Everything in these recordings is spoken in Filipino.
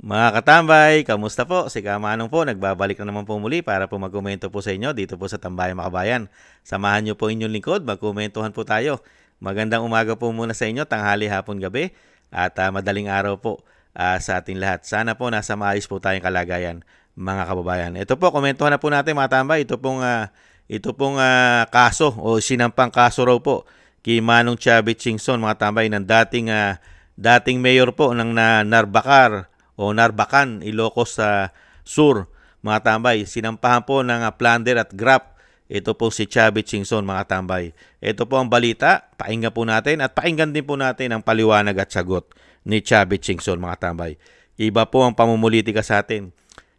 Mga katambay, kamusta po? Si Kamanong po, nagbabalik na naman po muli para po magkomento po sa inyo dito po sa Tambayan Makabayan. Samahan niyo po inyong lingkod, magkomentuhan po tayo. Magandang umaga po muna sa inyo, tanghali, hapon, gabi, at madaling araw po sa ating lahat. Sana po nasa maayos po tayong kalagayan, mga kababayan. Ito po, komentuhan na po natin mga tambay. Ito pong kaso o sinampang kaso raw po kay Manong Chavit Singson, mga tambay, ng dating mayor po ng Narbacan, Ilocos sa Sur, mga tambay. Sinampahan po ng plunder at grab. Ito po si Chavit Singson, mga tambay. Ito po ang balita. Pakinggan po natin at pakinggan din po natin ang paliwanag at sagot ni Chavit Singson, mga tambay. Iba po ang pamumulitika sa atin.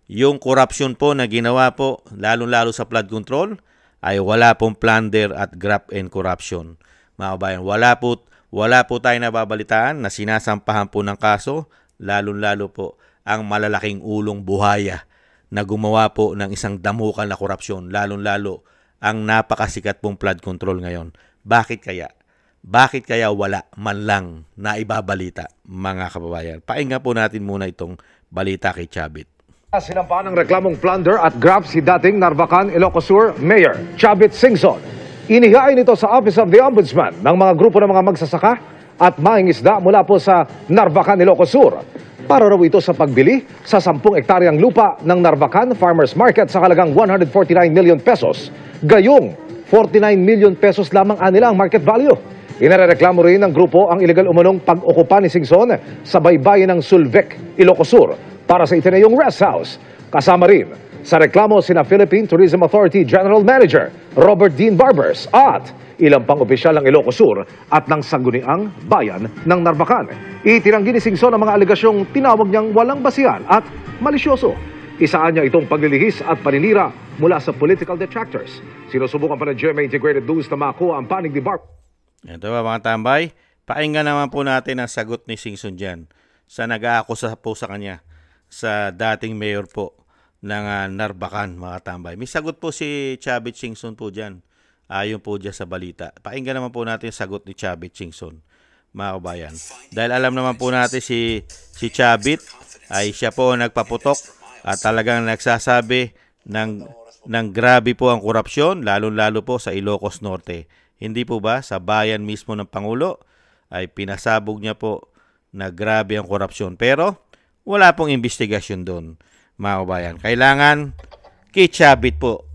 Yung korupsyon po na ginawa po, lalo-lalo sa flood control, ay wala pong plunder at graft and corruption. Mga kabayan, wala po tayo nababalitaan na sinasampahan po ng kaso, lalo-lalo po ang malalaking ulong buhaya na gumawa po ng isang damukal na korupsyon, lalo-lalo ang napakasikat pong flood control ngayon. Bakit kaya? Bakit kaya wala man lang na ibabalita, mga kababayan? Pakinggan po natin muna itong balita kay Chavit. Sinampahan ng reklamong plunder at graft si dating Narbacan, Ilocos Sur Mayor Chavit Singson. Inihain ito sa Office of the Ombudsman ng mga grupo ng mga magsasaka at mangingisda mula po sa Narbacan, Ilocos Sur. Para raw ito sa pagbili sa 10 ektaryang lupa ng Narbacan Farmers Market sa halagang 149 million pesos. Gayong 49 million pesos lamang anilang market value. Inareklamo rin ng grupo ang illegal umunong pag-okupa ni Singson sa baybayin ng Sulvec, Ilocos Sur para sa itinayong rest house. Kasama rin sa reklamo sina Philippine Tourism Authority General Manager Robert Dean Barbers at ilang pang opisyal ng Ilocos Sur at ng sangguniang bayan ng Narbacan. Itinanggi ni Singson ang mga alegasyong tinawag niyang walang basihan at malisyoso. Isaan niya itong paglilihis at paninira mula sa political detractors. Sinusubukan pa ng GMA Integrated News na makuha ang panig ni Barbers. Ito ba mga tambay? Pakinggan naman po natin ang sagot ni Singson dyan sa nag-aakusa po sa kanya sa dating mayor po ng Narbacan, mga tambay. May sagot po si Chavit Singson po dyan. Ayon po dyan sa balita. Pakinggan naman po natin yung sagot ni Chavit Singson, mga kabayan. Dahil alam naman po natin si Chavit ay siya po nagpaputok at talagang nagsasabi ng grabe po ang korupsyon, lalo-lalo po sa Ilocos Norte. Hindi po ba sa bayan mismo ng Pangulo ay pinasabog niya po na grabe ang korupsyon. Pero wala pong investigasyon doon, mga kabayan. Kailangan kay Chavit po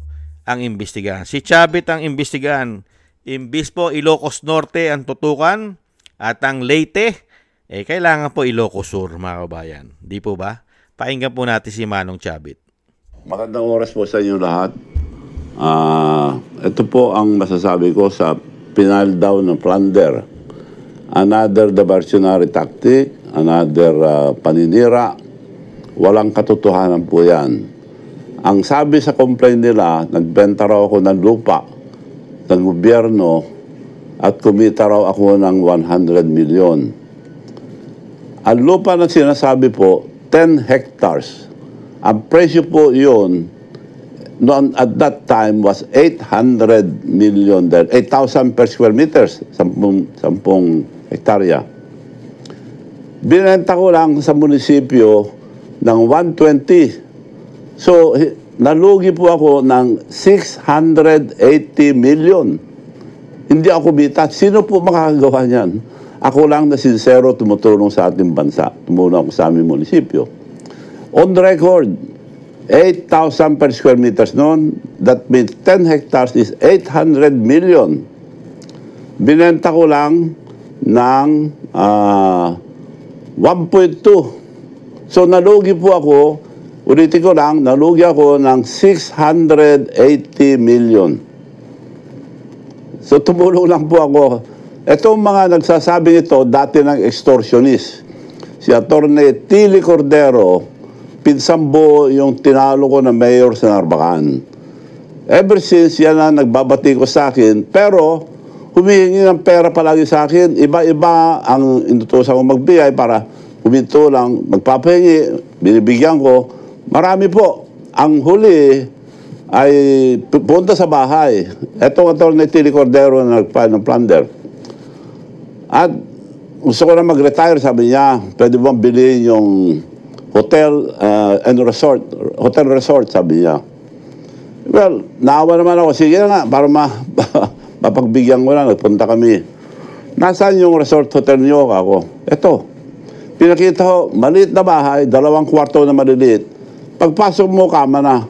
ang imbestigahan. Si Chavit ang imbestigahan. Imbis po Ilocos Norte ang tutukan at ang Leyte, kailangan po Ilocos Sur, mga kabayan. Di po ba? Pakinggan po natin si Manong Chavit. Magandang oras po sa inyo lahat. Ito po ang masasabi ko sa pinal down ng plunder. Another diversionary tactic, another paninira. Walang katotohanan po yan. Ang sabi sa complaint nila, nagbenta raw ako ng lupa ng gobyerno at kumita raw ako ng 100 million. Ang lupa na sinasabi po, 10 hectares. Ang presyo po yun, noon at that time was 800 million, 8,000 per square meters, 10 hektarya. Binenta ko lang sa munisipyo ng 120. So, nalugi po ako ng 680 million. Hindi ako bita. Sino po makakagawa niyan? Ako lang na sincero tumutulong sa ating bansa. Tumulong ako sa aming munisipyo. On record, 8,000 per square meters noon. That means 10 hectares is 800 million. Binenta ko lang ng 1.2. So nalugi po ako, ulitin ko lang, nalugi ako ng 680 million. So tumulong lang po ako. Itong mga nagsasabi nito, dati ng extortionist. Si Atty. Tilly Cordero, pinsambo yung tinalo ko na mayor sa Narbacan. Ever since, yan na nagbabati ko sa akin, pero humihingi ng pera palagi sa akin. Iba-iba ang inutusan ko magbigay para huminto lang, magpapahingi, binibigyan ko. Marami po. Ang huli ay punta sa bahay. Etong Atty. Tilly Cordero na nagpa ng plunder. At gusto ko na mag-retire, sabi niya, pwede bang bilhin yung hotel and resort, hotel resort, sabi niya. Well, naawa naman ako, sige na nga, para mapagbigyan ko na, nagpunta kami. Nasaan yung resort hotel niyo? Ako, eto. Pinakita ko, maliit na bahay, 2 kwarto na maliliit. Pagpasok mo, kama na.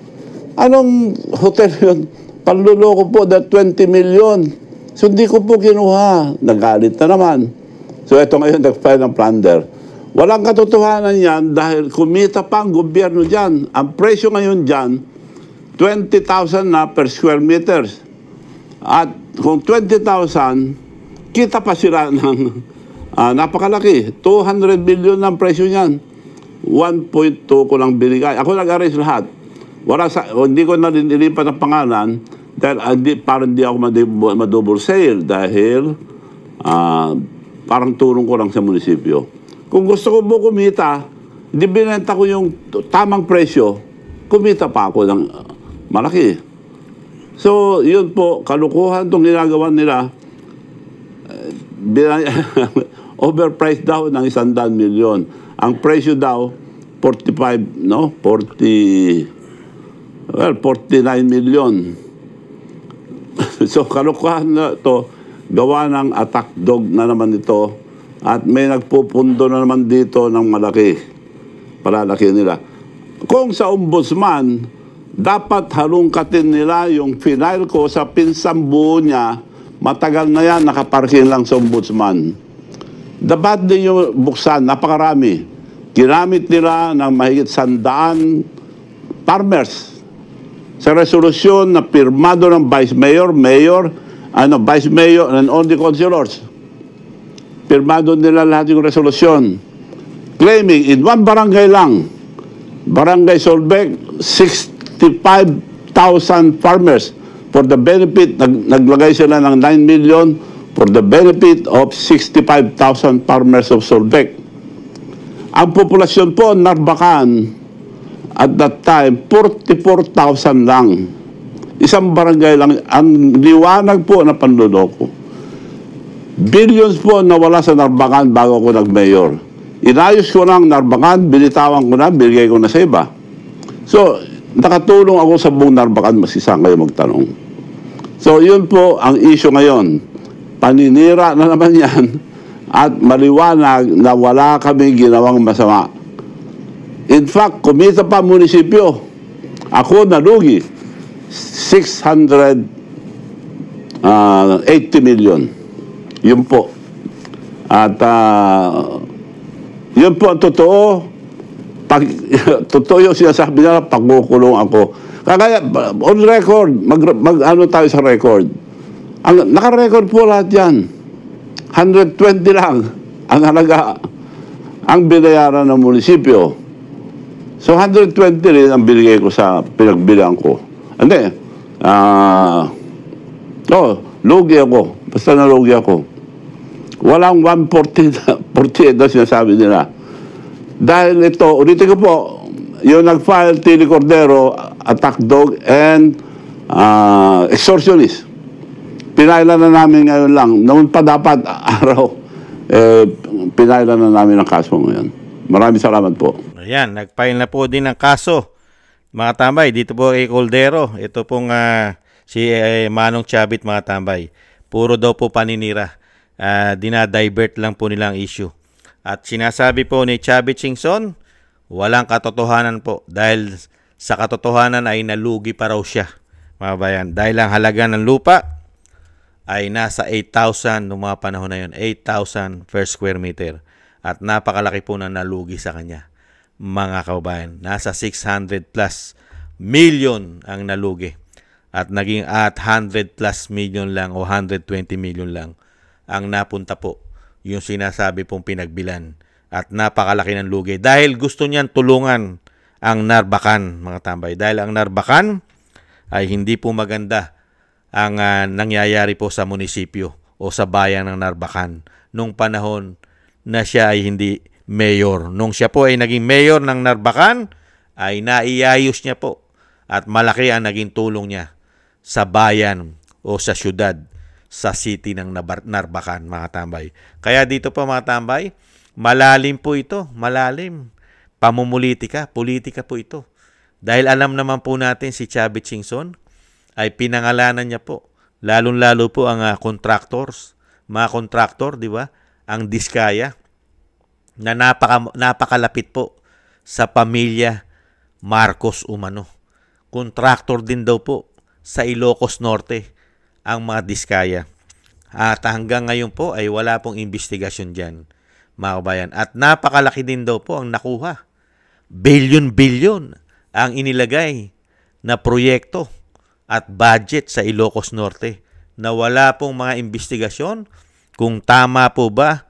Anong hotel yun? Panluloko po, that 20 million. So, hindi ko po kinuha. Nagalit na naman. So, eto ngayon, nag-file ng plunder. Walang katotohanan yan dahil kumita pa ang gobyerno dyan. Ang presyo ngayon dyan, 20,000 na per square meters. At kung 20,000, kita pa sila ng napakalaki. 200 billion ang presyo niyan. 1.2 ko lang binigay. Ako nag-arrange lahat. Hindi ko na nilipat ang pangalan dahil parang hindi ako madouble sale dahil parang tulong ko lang sa munisipyo. Kung gusto ko po kumita, hindi binenta ko yung tamang presyo, kumita pa ako ng malaki. So, yun po, kalukuhan itong ginagawa nila. Overpriced daw ng 100 milyon. Ang presyo daw, 49 million. So, kalukuhan na ito, gawa ng attack dog na naman ito. At may nagpupundo na naman dito ng malaki. Palalaki nila. Kung sa ombudsman, dapat halungkatin nila yung final ko sa pinsambuo niya. Matagal na yan, nakaparking lang sa ombudsman. Dapat din yung buksan, napakarami. Ginamit nila ng mahigit 100 farmers sa resolusyon na pirmado ng Vice Mayor, Vice Mayor, and all the councilors. Pirmado nila lahat yung resolusyon. Claiming in one barangay lang, Barangay Solbec, 65,000 farmers for the benefit, naglagay sila ng 9 million for the benefit of 65,000 farmers of Solbec. Ang populasyon po, Narbacan, at that time, 44,000 lang. Isang barangay lang, ang liwanag po na panluloko. Billions po nawala sa Narbacan bago ako nag-mayor. Inayos ko ng Narbacan, binitawan ko na, binigay ko na sa iba. So, nakatulong ako sa buong Narbacan, masisang kayo magtanong. So, yun po ang issue ngayon. Paninira na naman yan at maliwanag na wala kami ginawang masama. In fact, kumita pa munisipyo. Ako nalugi. 680 million. Yun po. At yun po ang totoo. Totoo yung sinasabi nila, pagkukulong ako. Kaya on record, mag-ano tayo sa record. Naka-record po lahat yan. 120 lang ang halaga, ang binayaran ng munisipyo. So 120 rin ang binigay ko sa pinagbilang ko. Hindi. Lugi ako. Basta nalugi ako. Walang 148 na sinasabi nila. Dahil ito, ulitin ko po, yung nag-file Tili Cordero, attack dog, and extortionist. Pinailan na namin ngayon lang. Noon pa dapat araw, pinailan na namin ang kaso ngayon. Maraming salamat po. Ayan, nag-file na po din ng kaso. Mga tambay, dito po kay Cordero. Ito pong si Manong Chavit, mga tambay. Puro daw po paninira. Dinadivert lang po nilang issue. At sinasabi po ni Chavit Singson, walang katotohanan po. Dahil sa katotohanan ay nalugi pa raw siya. Mga bayan, dahil ang halaga ng lupa ay nasa 8,000 noong mga panahon na yun. 8,000 per square meter. At napakalaki po na nalugi sa kanya. Mga kababayan, nasa 600 plus million ang nalugi. At naging at 100 plus million lang o 120 million lang ang napunta po yung sinasabi pong pinagbilan. At napakalaki ng lugi. Dahil gusto niyan tulungan ang Narbacan, mga tambay. Dahil ang Narbacan ay hindi po maganda ang nangyayari po sa munisipyo o sa bayan ng Narbacan nung panahon na siya ay hindi mayor. Nung siya po ay naging mayor ng Narbacan, ay naiayos niya po at malaki ang naging tulong niya sa bayan o sa syudad, sa city ng Narbacan, mga tambay. Kaya dito po, mga tambay, malalim po ito, malalim. pamumulitika, politika po ito. Dahil alam naman po natin si Chavit Singson ay pinangalanan niya po, lalong-lalo po ang contractors, mga contractor, di ba? Ang Diskaya, na napakalapit po sa pamilya Marcos umano. Contractor din daw po sa Ilocos Norte ang mga Diskaya. At hanggang ngayon po ay wala pong investigasyon dyan, mga kabayan. At napakalaki din daw po ang nakuha. Bilyon-bilyon ang inilagay na proyekto at budget sa Ilocos Norte na wala pong mga investigasyon kung tama po ba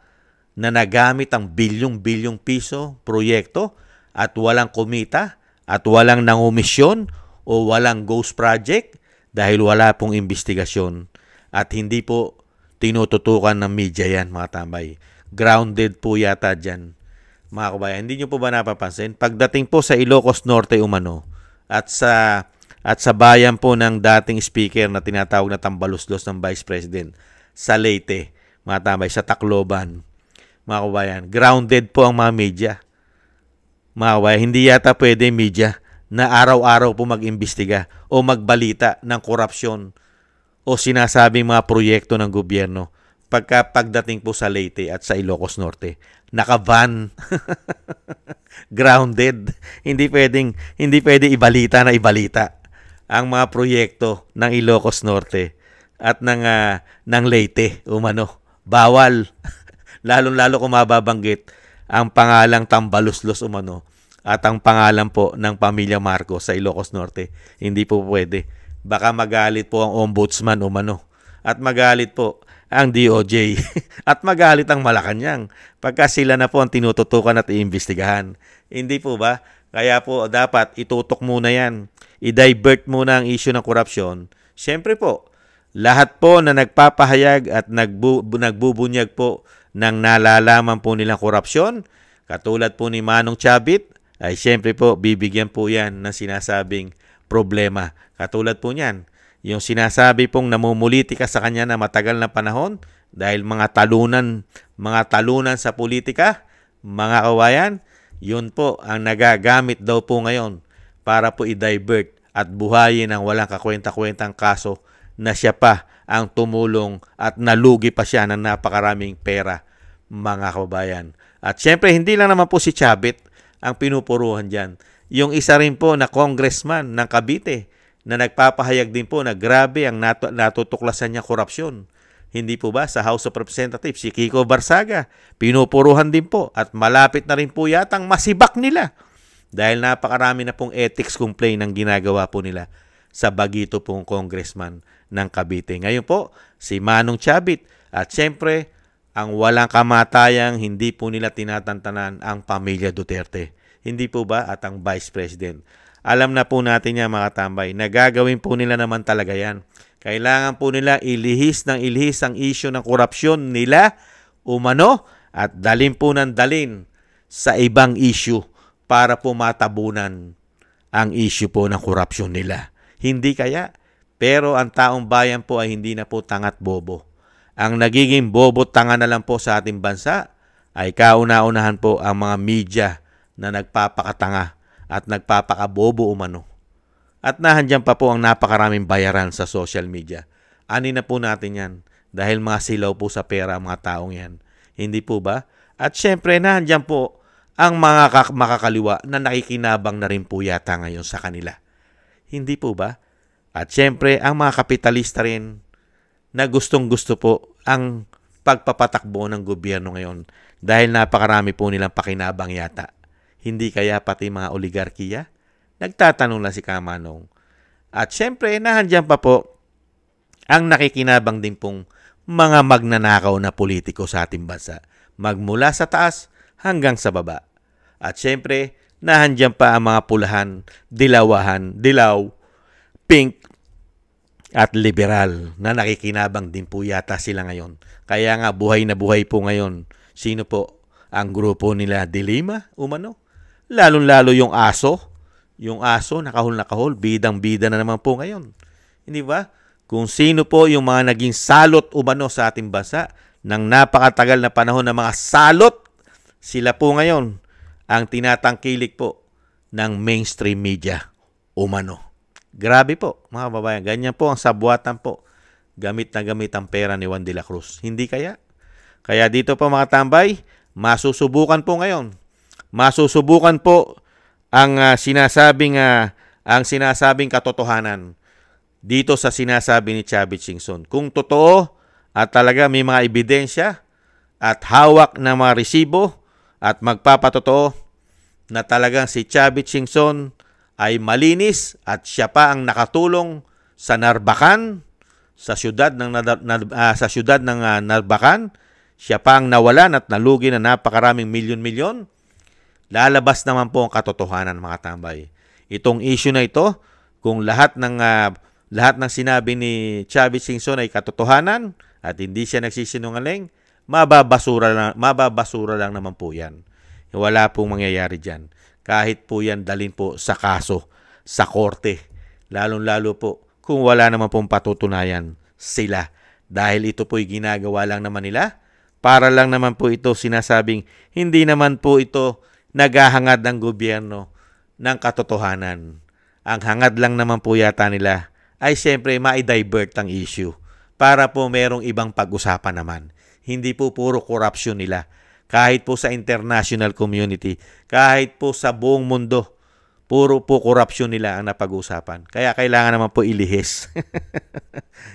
na nagamit ang bilyong-bilyong piso proyekto at walang kumita at walang nangumisyon o walang ghost project dahil wala pong investigasyon at hindi po tinututukan ng media yan, mga tambay. Grounded po yata dyan, mga kabayan. Hindi nyo po ba napapansin? Pagdating po sa Ilocos Norte umano at sa bayan po ng dating speaker na tinatawag na tambaluslos ng Vice President sa Leyte, mga tambay, sa Tacloban, mga kabayan. Grounded po ang mga media. Mga kabayan, hindi yata pwede media na araw-araw po mag-imbestiga o magbalita ng korupsyon o sinasabing mga proyekto ng gobyerno pagdating po sa Leyte at sa Ilocos Norte. Naka-van. Grounded. Hindi pwede ibalita na ibalita ang mga proyekto ng Ilocos Norte at ng Leyte umano. Bawal. Lalong-lalo kung mababanggit ang pangalang Tambaluslos umano at ang pangalan po ng pamilya Marcos sa Ilocos Norte. Hindi po pwede. Baka magalit po ang ombudsman umano at magalit po ang DOJ at magalit ang Malacanang pagka sila na po ang tinututukan at iimbestigahan. Hindi po ba? Kaya po dapat itutok muna yan. I-divert muna ang issue ng korupsyon. Siyempre po, lahat po na nagpapahayag at nagbubunyag po ng nalalaman po nilang korupsyon, katulad po ni Manong Chavit, ay siyempre po bibigyan po yan ng sinasabing problema. Katulad po niyan, yung sinasabi pong namumulitika sa kanya na matagal na panahon dahil mga talunan sa politika, mga kawayan, yun po ang nagagamit daw po ngayon para po i-divert at buhayin ang walang kakwenta-kwentang kaso na siya pa ang tumulong at nalugi pa siya ng napakaraming pera, mga kabayan. At syempre, hindi lang naman po si Chavit ang pinupuruhan dyan. Yung isa rin po na congressman ng Cavite na nagpapahayag din po na grabe ang natutuklasan niya korupsyon. Hindi po ba sa House of Representatives, si Kiko Barsaga, pinupuruhan din po at malapit na rin po yatang masibak nila dahil napakarami na pong ethics complaint ang ginagawa po nila sa bagito pong congressman ng Cavite. Ngayon po, si Manong Chavit at siyempre, ang walang kamatayang hindi po nila tinatantanan ang pamilya Duterte. Hindi po ba? At ang Vice President. Alam na po natin yan, mga tambay. Nagagawin po nila naman talaga yan. Kailangan po nila ilihis ng ilihis ang issue ng korupsyon nila umano at dalin po ng dalin sa ibang issue para po matabunan ang issue po ng korupsyon nila. Hindi kaya? Pero ang taong bayan po ay hindi na po tangat bobo. Ang nagiging bobo tanga na lang po sa ating bansa ay kauna-unahan po ang mga media na nagpapakatanga at nagpapakabobo umano. At nahandyan pa po ang napakaraming bayaran sa social media. Ani na po natin yan dahil mga silaw po sa pera ang mga taong yan. Hindi po ba? At syempre nahandyan po ang mga makakaliwa na nakikinabang na rin po yata ngayon sa kanila. Hindi po ba? At syempre ang mga kapitalista rin na gustong-gusto po ang pagpapatakbo ng gobyerno ngayon dahil napakarami po nilang pakinabang yata. Hindi kaya pati mga oligarkiya? Nagtatanong lang si Kamanong. At syempre, nahandyan pa po ang nakikinabang din pong mga magnanakaw na politiko sa ating bansa. Magmula sa taas hanggang sa baba. At syempre, nahandyan pa ang mga pulahan, dilaw, pink, at liberal na nakikinabang din po yata sila ngayon. Kaya nga buhay na buhay po ngayon. Sino po ang grupo nila? Dilima, umano? Lalong-lalo yung aso. Yung aso, nakahol, bidang-bida na naman po ngayon. Hindi ba? Kung sino po yung mga naging salot umano sa ating bansa ng napakatagal na panahon ng mga salot, sila po ngayon ang tinatangkilik po ng mainstream media umano. Grabe po, mga babayan. Ganyan po ang sabuatan po. Gamit na gamit ang pera ni Juan de la Cruz. Hindi kaya? Kaya dito po mga tambay, masusubukan po ngayon. Masusubukan po ang sinasabing katotohanan dito sa sinasabi ni Chavit Singson. Kung totoo at talaga may mga ebidensya at hawak na mga resibo at magpapatotoo na talagang si Chavit Singson ay malinis at siya pa ang nakatulong sa Narbacan, sa syudad ng Narbacan, siya pa ang nawalan at nalugi na napakaraming milyon-milyon, lalabas naman po ang katotohanan mga tambay. Itong issue na ito, kung lahat ng sinabi ni Chavit Singson ay katotohanan at hindi siya nagsisinungaling, mababasura lang naman po yan. Wala pong mangyayari dyan. Kahit po yan dalhin po sa kaso, sa korte. Lalong-lalo po kung wala naman pong patutunayan sila. Dahil ito po'y ginagawa lang naman nila. Para lang naman po ito sinasabing hindi naman po ito naghahangad ng gobyerno ng katotohanan. Ang hangad lang naman po yata nila ay siyempre ma-divert ang issue para po merong ibang pag-usapan naman. Hindi po puro corruption nila. Kahit po sa international community, kahit po sa buong mundo, puro po corruption nila ang napag-usapan. Kaya kailangan naman po ilihis.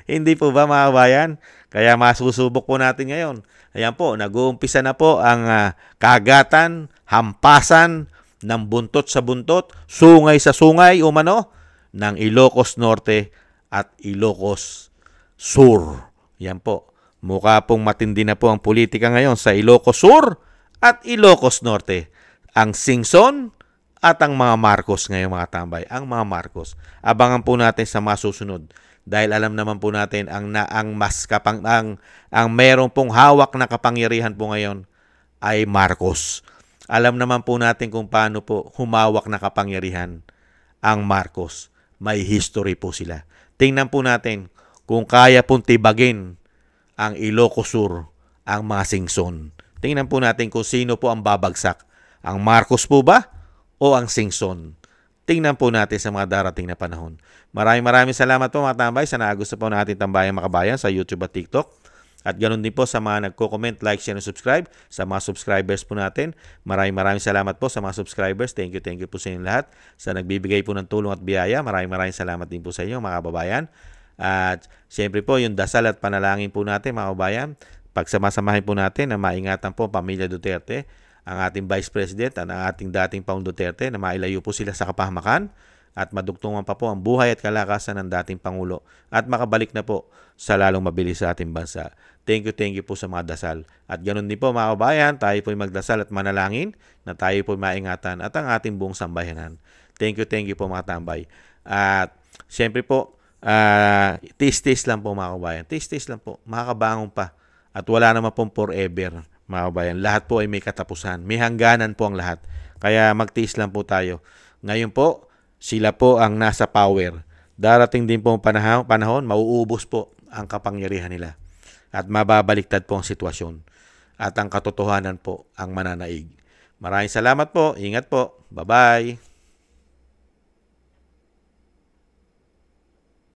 Hindi po ba mga kabayan? Kaya masusubok po natin ngayon. Ayan po, nag-uumpisa na po ang kagatan, hampasan ng buntot sa buntot, sungay sa sungay umano ng Ilocos Norte at Ilocos Sur. Yan po. Mukha pong matindi na po ang politika ngayon sa Ilocos Sur at Ilocos Norte. Ang Singson at ang mga Marcos ngayon mga tambay. Ang mga Marcos. Abangan po natin sa masusunod. Dahil alam naman po natin ang meron pong hawak na kapangyarihan po ngayon ay Marcos. Alam naman po natin kung paano po humawak na kapangyarihan ang Marcos. May history po sila. Tingnan po natin kung kaya pong tibagin ang Ilocos Sur, ang mga Singson. Tingnan po natin kung sino po ang babagsak. Ang Marcos po ba o ang Singson? Tingnan po natin sa mga darating na panahon. Maraming salamat po mga tambay sa nagusto po natin tambayang makabayan sa YouTube at TikTok. At ganoon din po sa mga nagko-comment, like, share, and subscribe. Sa mga subscribers po natin, maraming salamat po sa mga subscribers. Thank you po sa inyo lahat. Sa nagbibigay po ng tulong at biyaya, maraming salamat din po sa inyo mga kababayan. At siyempre po yung dasal at panalangin po natin mga kababayan, pagsamasamahin po natin na maingatan po ang pamilya Duterte, ang ating Vice President at ang ating dating Pangulong Duterte na mailayo po sila sa kapahamakan at madugtungan pa po ang buhay at kalakasan ng dating Pangulo at makabalik na po sa lalong mabilis sa ating bansa. Thank you po sa mga dasal. At ganoon din po mga kababayan, tayo po magdasal at manalangin na tayo po maingatan at ang ating buong sambayanan. Thank you po mga tambay. At siyempre po, tis-tis lang po mga kabayan. Tis-tis lang po. Makakabangon pa. At wala naman pong forever mga kabayan. Lahat po ay may katapusan. May hangganan po ang lahat. Kaya magtiis lang po tayo. Ngayon po, sila po ang nasa power. Darating din po ang panahon, mauubos po ang kapangyarihan nila. At mababaliktad po ang sitwasyon. At ang katotohanan po ang mananaig. Maraming salamat po. Ingat po. Bye-bye.